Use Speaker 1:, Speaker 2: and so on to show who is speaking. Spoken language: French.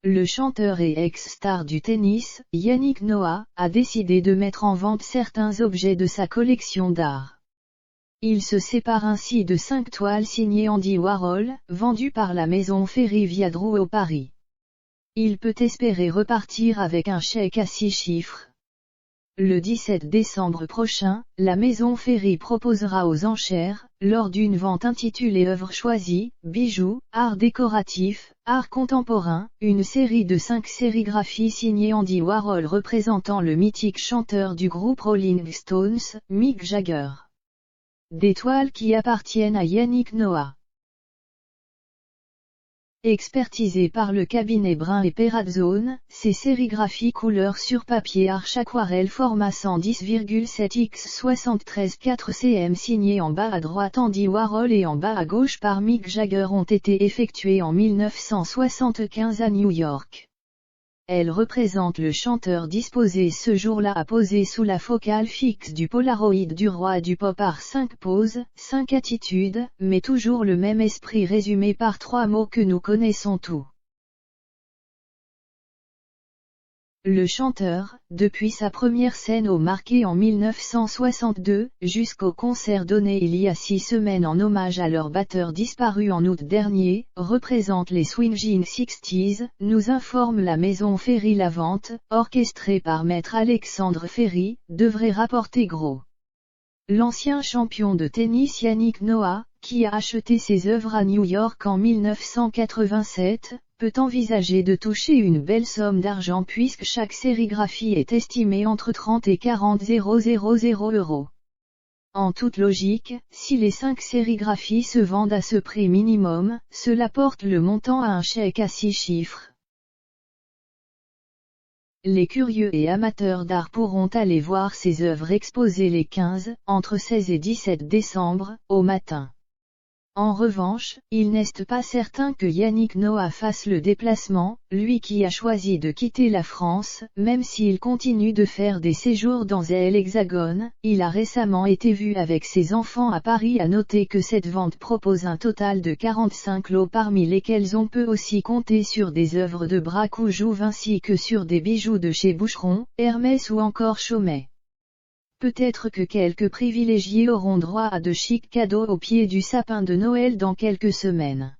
Speaker 1: Le chanteur et ex-star du tennis, Yannick Noah, a décidé de mettre en vente certains objets de sa collection d'art. Il se sépare ainsi de 5 toiles signées Andy Warhol, vendues par la maison Ferry Viadrou Paris. Il peut espérer repartir avec un chèque à 6 chiffres. Le 17 décembre prochain, la maison Ferry proposera aux enchères, lors d'une vente intitulée Œuvres choisies, bijoux, art décoratif, art contemporain, une série de 5 sérigraphies signées Andy Warhol représentant le mythique chanteur du groupe Rolling Stones, Mick Jagger. Des toiles qui appartiennent à Yannick Noah. Expertisées par le cabinet Brun et Perazone, ces sérigraphies couleur sur papier arche aquarelle format 110,7 x 73 4 cm signées en bas à droite Andy Warhol et en bas à gauche par Mick Jagger ont été effectuées en 1975 à New York. Elles représentent le chanteur disposé ce jour-là à poser sous la focale fixe du Polaroid du roi du pop art 5 poses, 5 attitudes, mais toujours le même esprit résumé par 3 mots que nous connaissons tous. Le chanteur, depuis sa première scène au Marquee en 1962, jusqu'au concert donné il y a 6 semaines en hommage à leur batteur disparu en août dernier, représente les Swingin' Sixties, nous informe la maison Ferry. La vente, orchestrée par maître Alexandre Ferry, devrait rapporter gros. L'ancien champion de tennis Yannick Noah, qui a acheté ses œuvres à New York en 1987, peut envisager de toucher une belle somme d'argent puisque chaque sérigraphie est estimée entre 30 et 40 000 €. En toute logique, si les 5 sérigraphies se vendent à ce prix minimum, cela porte le montant à un chèque à 6 chiffres. Les curieux et amateurs d'art pourront aller voir ces œuvres exposées les 15, entre 16 et 17 décembre, au matin. En revanche, il n'est pas certain que Yannick Noah fasse le déplacement, lui qui a choisi de quitter la France, même s'il continue de faire des séjours dans l'Hexagone. Il a récemment été vu avec ses enfants à Paris. À noter que cette vente propose un total de 45 lots parmi lesquels on peut aussi compter sur des œuvres de Braque ou Jouve ainsi que sur des bijoux de chez Boucheron, Hermès ou encore Chaumet. Peut-être que quelques privilégiés auront droit à de chics cadeaux au pied du sapin de Noël dans quelques semaines.